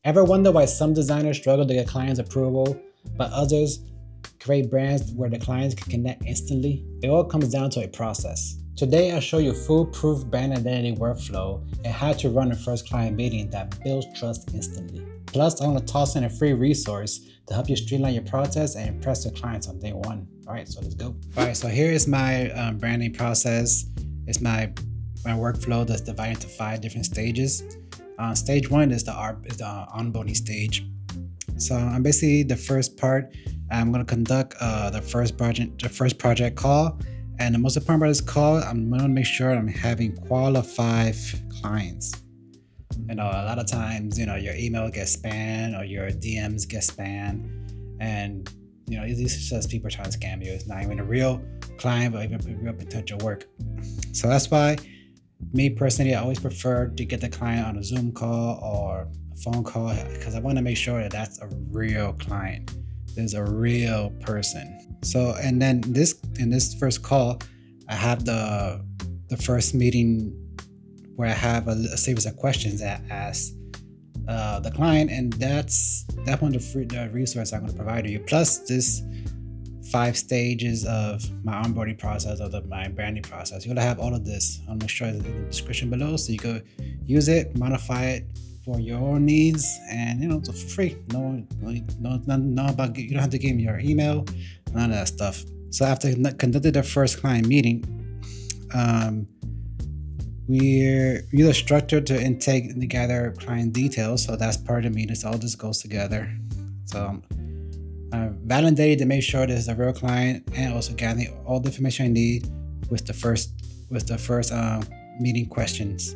Ever wonder why some designers struggle to get clients' approval, but others create brands where the clients can connect instantly? It all comes down to a process. Today, I'll show you a foolproof brand identity workflow and how to run a first client meeting that builds trust instantly. Plus, I'm going to toss in a free resource to help you streamline your process and impress your clients on day one. All right, so let's go. All right, so here is my branding process. It's my workflow that's divided into 5 different stages. Stage 1 is the onboarding stage. So I'm basically the first part. I'm going to conduct the first project call. And the most important part of this call, I'm going to make sure I'm having qualified clients. A lot of times, your email gets spammed or your DMs get spammed. And, these are just people trying to scam you. It's not even a real client, but even real potential work. So that's why, me personally, I always prefer to get the client on a Zoom call or a phone call because I want to make sure that that's a real client. There's a real person. So, and then in this first call, I have the first meeting where I have a series of questions that I ask the client, and that's one of the resources I'm going to provide to you. Plus, this 5 stages of my onboarding process or my branding process. You're gonna have all of this. I'm gonna show you in the description below, so you can use it, modify it for your own needs, and so for free. No about you don't have to give me your email, none of that stuff. So after conducted the first client meeting, we're either structured to intake and gather client details. So that's part of the meeting. So all this goes together. So validated to make sure this is a real client, and also gathering all the information I need with the first meeting questions.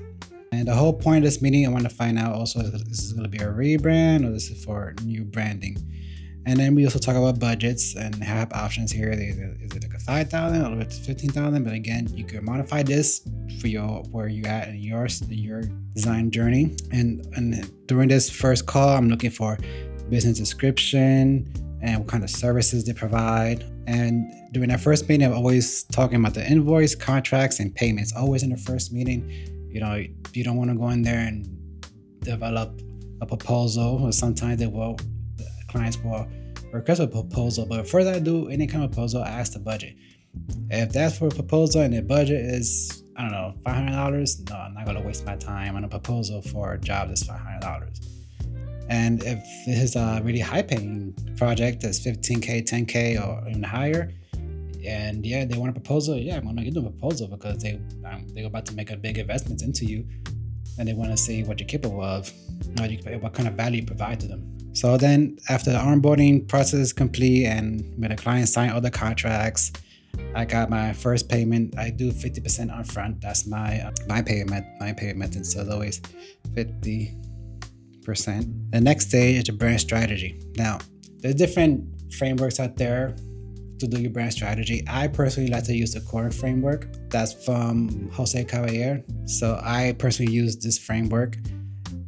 And the whole point of this meeting, I want to find out also if this is going to be a rebrand or this is for new branding. And then we also talk about budgets and have options here. Is it like a 5,000 or it's 15,000? But again, you can modify this for where you at in your design journey. And during this first call, I'm looking for business description and what kind of services they provide. And during that first meeting, I'm always talking about the invoice, contracts, and payments. Always in the first meeting, you don't want to go in there and develop a proposal. Or sometimes clients will request a proposal. But before I do any kind of proposal, I ask the budget. If that's for a proposal and the budget is, I don't know, $500, no, I'm not going to waste my time on a proposal for a job that's $500. And if this is a really high-paying project that's $15K, $10K, or even higher, and they want a proposal, I'm going to give them a proposal because they're about to make a big investment into you, and they want to see what you're capable of, what kind of value you provide to them. So then, after the onboarding process is complete and when the client sign all the contracts, I got my first payment. I do 50% upfront. That's my payment method. So it's always 50%. The next stage is the brand strategy. Now, there's different frameworks out there to do your brand strategy. I personally like to use the core framework. That's from Jose Caballero. So I personally use this framework,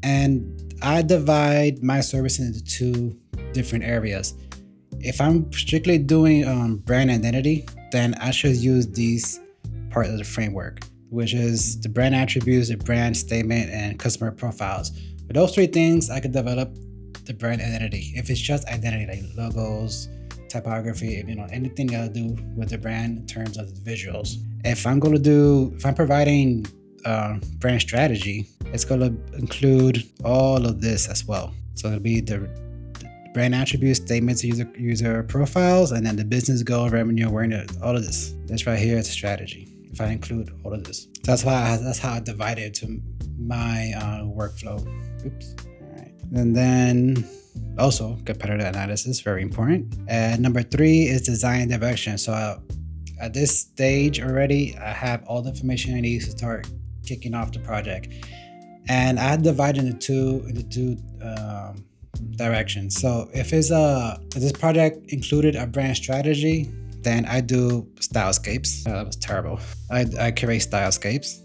and I divide my services into 2 different areas. If I'm strictly doing brand identity, then I should use these parts of the framework, which is the brand attributes, the brand statement, and customer profiles. With those 3 things, I could develop the brand identity. If it's just identity, like logos, typography, anything I do with the brand in terms of the visuals. If I'm providing brand strategy, it's going to include all of this as well. So it'll be the brand attributes, statements, user profiles, and then the business goal, revenue, awareness, all of this. This right here is a strategy. If I include all of this, that's how I divide it to my workflow. Oops. All right. And then also competitor analysis, very important. And number 3 is design direction. So at this stage already, I have all the information I need to start kicking off the project. And I divided into two directions. So if this project included a brand strategy, then I do stylescapes. That was terrible. I create stylescapes.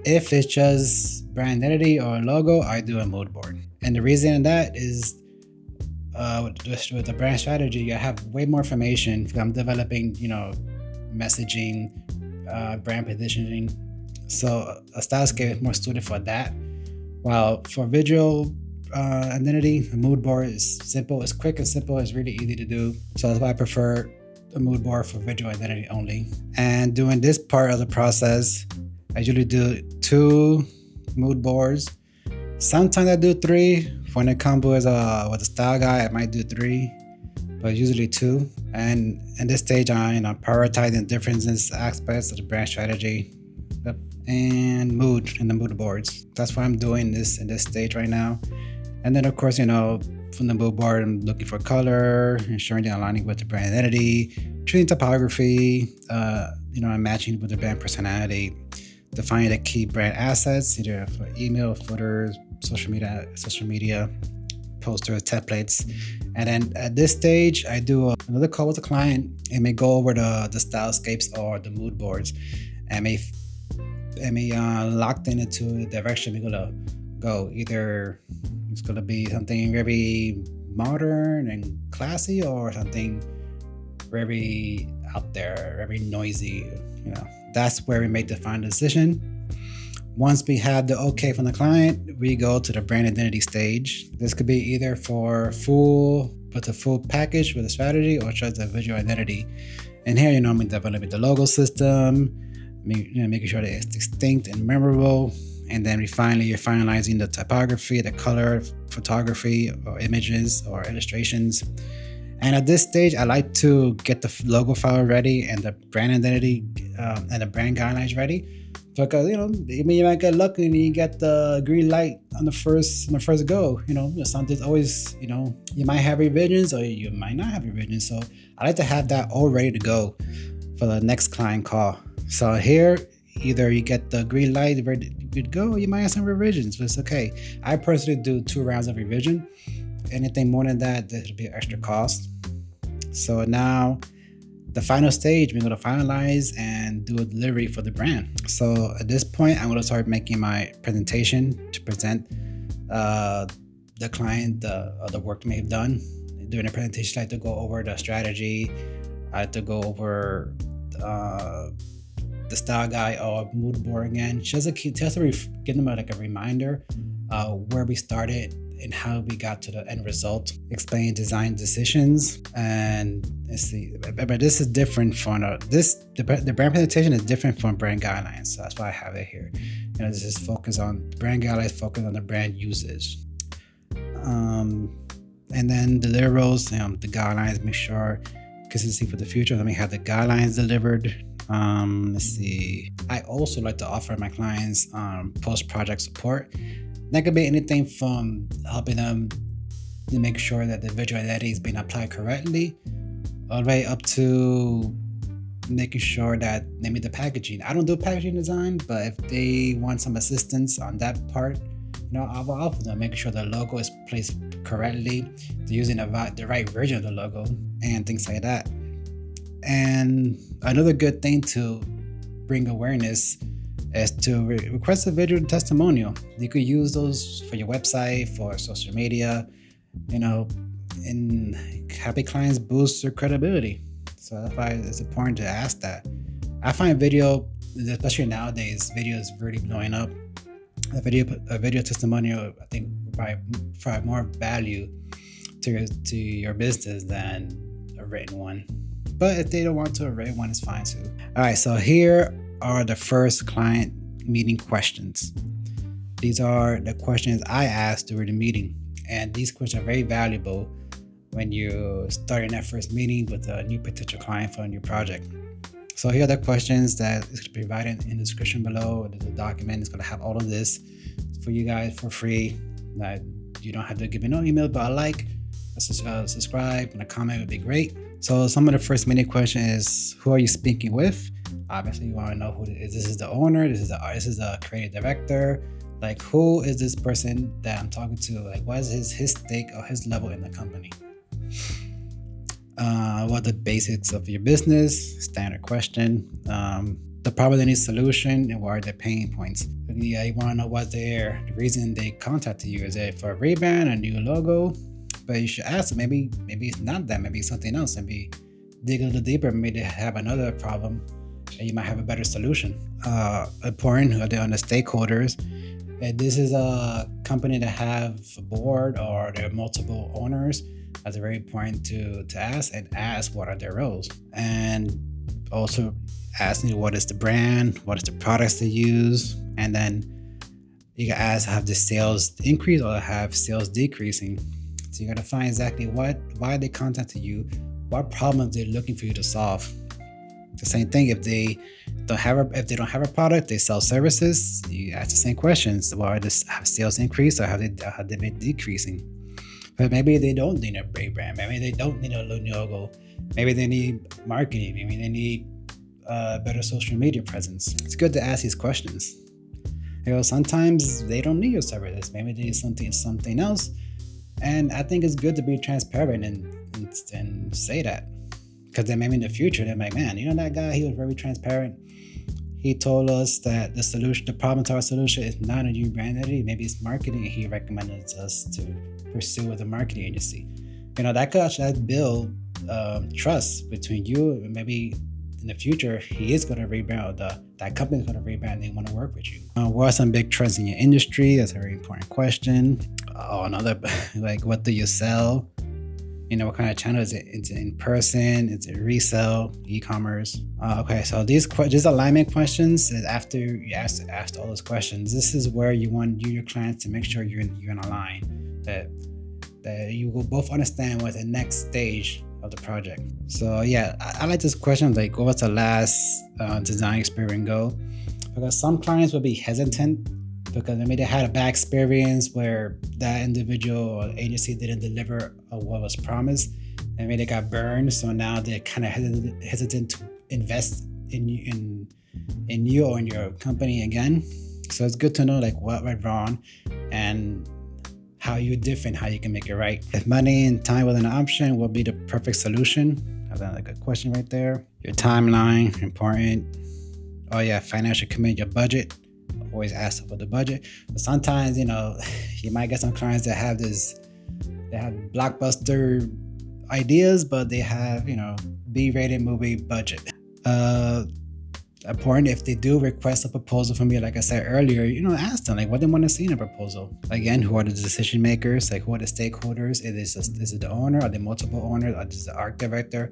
If it's just brand identity or logo, I do a mood board. And the reason that is with the brand strategy, I have way more information because I'm developing, messaging, brand positioning. So a stylescape is more suited for that. While for visual identity. A mood board is simple, it's quick and simple, it's really easy to do. So that's why I prefer a mood board for visual identity only. And doing this part of the process, I usually do 2 mood boards. Sometimes I do 3. When it comes with a style guide, I might do 3, but usually 2. And in this stage, I'm prioritizing different aspects of the brand strategy and mood in the mood boards. That's why I'm doing this in this stage right now. And then of course, from the mood board, I'm looking for color, ensuring they're aligning with the brand identity, choosing typography, and matching with the brand personality, defining the key brand assets, either for email, footers, social media, posters, templates. And then at this stage, I do another call with the client and may go over the stylescapes or the mood boards, and may locked into the direction we're gonna go. Either it's gonna be something very modern and classy, or something very out there, very noisy. That's where we make the final decision. Once we have the okay from the client, we go to the brand identity stage. This could be either for the full package with a strategy, or just a visual identity. And here, we develop the logo system, making sure that it's distinct and memorable. And then you're finalizing the typography, the color, photography, or images or illustrations. And at this stage, I like to get the logo file ready and the brand identity and the brand guidelines ready. Because you might get lucky and you get the green light on the first go. Something's always, you might have revisions or you might not have revisions. So I like to have that all ready to go for the next client call. So here, either you get the green light ready to go, or you might have some revisions, but it's okay. I personally do 2 rounds of revision. Anything more than that, there'll be extra cost. So now, the final stage, we're going to finalize and do a delivery for the brand. So at this point, I'm going to start making my presentation to present the client the work may have done. During the presentation, I like to go over the strategy. I like to go over the style guide or mood board again, just to give them a reminder where we started and how we got to the end result. Explain design decisions, and let's see. But this is different from the brand presentation is different from brand guidelines. So that's why I have it here. This is focus on brand guidelines, focus on the brand usage. And then deliverables, the guidelines, make sure consistency for the future. Let me have the guidelines delivered. Let's see. I also like to offer my clients post-project support. That could be anything from helping them to make sure that the visual identity is being applied correctly, all the way up to making sure that maybe the packaging. I don't do packaging design, but if they want some assistance on that part, I'll offer them, making sure the logo is placed correctly, using the right version of the logo, and things like that. And another good thing to bring awareness is to request a video testimonial. You could use those for your website, for social media, and happy clients boost their credibility. So that's why it's important to ask that. I find video, especially nowadays, video is really blowing up. A video testimonial, I think, provide more value to your business than a written one. But if they don't want to, a written one is fine too. All right, so here are the first client meeting questions. These are the questions I asked during the meeting, and these questions are very valuable when you're starting that first meeting with a new potential client for a new project. So here are the questions that is provided in the description below. There's a document. It's going to have all of this for you guys for free. You don't have to give me no email, but subscribe and a comment would be great. So some of the first meeting question is, who are you speaking with? Obviously, you want to know who this is. The owner. This is the creative director. Like, who is this person that I'm talking to? Like, what is his stake or his level in the company? What are the basics of your business? Standard question. The problem they need solution, and what are their pain points? Yeah, you want to know what the reason they contacted you. Is it for a rebrand, a new logo? But you should ask them. Maybe it's not that. Maybe it's something else. Maybe dig a little deeper. Maybe they have another problem, and you might have a better solution. Important are the stakeholders. If this is a company that have a board or there are multiple owners, that's very important to ask what are their roles, and also asking what is the brand, what is the products they use, and then you can ask have the sales increase or have sales decreasing. So you got to find exactly why they contacted you, what problems they're looking for you to solve. The same thing if they don't have a product, they sell services. You ask the same questions. Why does have sales increase or have they been decreasing? But maybe they don't need a big brand. Maybe they don't need a logo. Maybe they need marketing. Maybe they need better social media presence. It's good to ask these questions. Sometimes they don't need your services. Maybe they need something else. And I think it's good to be transparent and say that. Because then maybe in the future, they're like, man, that guy, he was very transparent. He told us that the problem to our solution is not a new brand identity. Maybe it's marketing, and he recommended us to pursue with a marketing agency. That could actually build trust between you, and maybe in the future, he is going to rebrand, that company is going to rebrand, and they want to work with you. What are some big trends in your industry? That's a very important question. Another, like, what do you sell? What kind of channel is it? Is it in person? Is it resale, e-commerce? Okay, so these alignment questions is after you asked all those questions. This is where you want your clients to make sure you're in a line, that you will both understand what the next stage of the project. So yeah, I like this question, like, what's the last design experience go? Because some clients will be hesitant because maybe they had a bad experience where that individual or agency didn't deliver what was promised, and maybe they got burned. So now they're kind of hesitant to invest in you or in your company again. So it's good to know like what went wrong and how you're different, how you can make it right. If money and time was an option, what would be the perfect solution? That's a good question right there. Your timeline, important. Oh yeah, financial commitment, your budget. Always ask about the budget. But sometimes, you might get some clients that have blockbuster ideas, but they have, B-rated movie budget. Important, if they do request a proposal from you, like I said earlier, ask them like what they want to see in a proposal. Again, who are the decision makers? Like, who are the stakeholders? Is it the owner? Are they multiple owners? Or just the art director?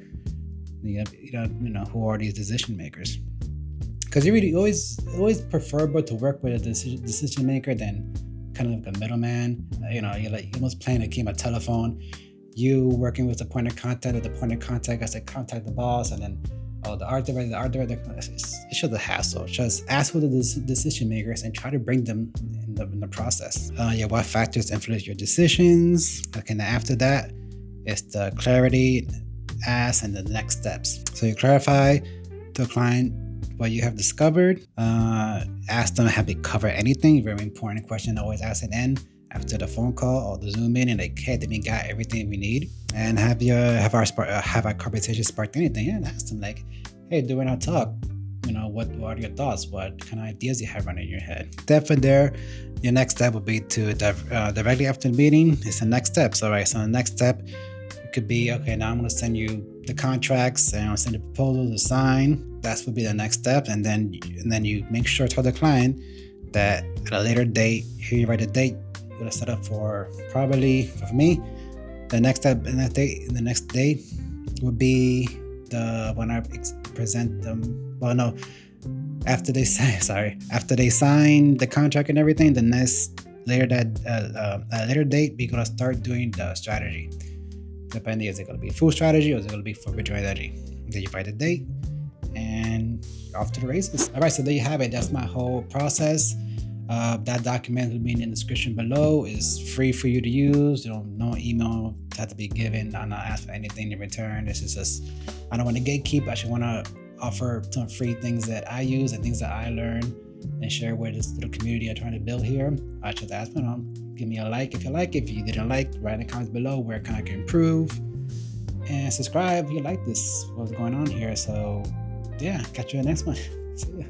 Who are these decision makers? Because you really always preferable to work with a decision maker than kind of like a middleman. You're almost playing a game of telephone. You working with the point of contact, and the point of contact has to contact the boss, and then the art director. It's just a hassle. Just ask who the decision makers and try to bring them in the process. What factors influence your decisions? Okay, now after that, it's the clarity, ask, and the next steps. So you clarify to the client what you have discovered. Ask them, have they covered anything? Very important question. Always ask at the end after the phone call or the Zoom meeting, like, hey, did we got everything we need? And have our conversation sparked anything? And ask them like, hey, during our talk, what are your thoughts? What kind of ideas do you have running in your head? Then from there, your next step would be to directly after the meeting. It's the next steps. All right. So the next step could be, okay, now I'm going to send you the contracts and I'll send the proposal to sign. That would be the next step. And then you make sure to tell the client that at a later date, here you write a date, you're going to set up for me. The next step in that date, the next day would be when I present them. Well, no, after they sign the contract and everything, the next later date, we're going to start doing the strategy. Depending, is it going to be full strategy or is it going to be for virtual identity? Then you write a date and off to the races. All right, so there you have it. That's my whole process. That document will be in the description below. It's free for you to use. No email has to be given. I'm not asked for anything in return. This is just, I don't want to gatekeep. I should want to offer some free things that I use and things that I learned and share with this little community I'm trying to build here. I should ask them, give me a like if you like. If you didn't like, write in the comments below where I can improve. And subscribe if you like this, what's going on here. So yeah, catch you in the next one. See ya.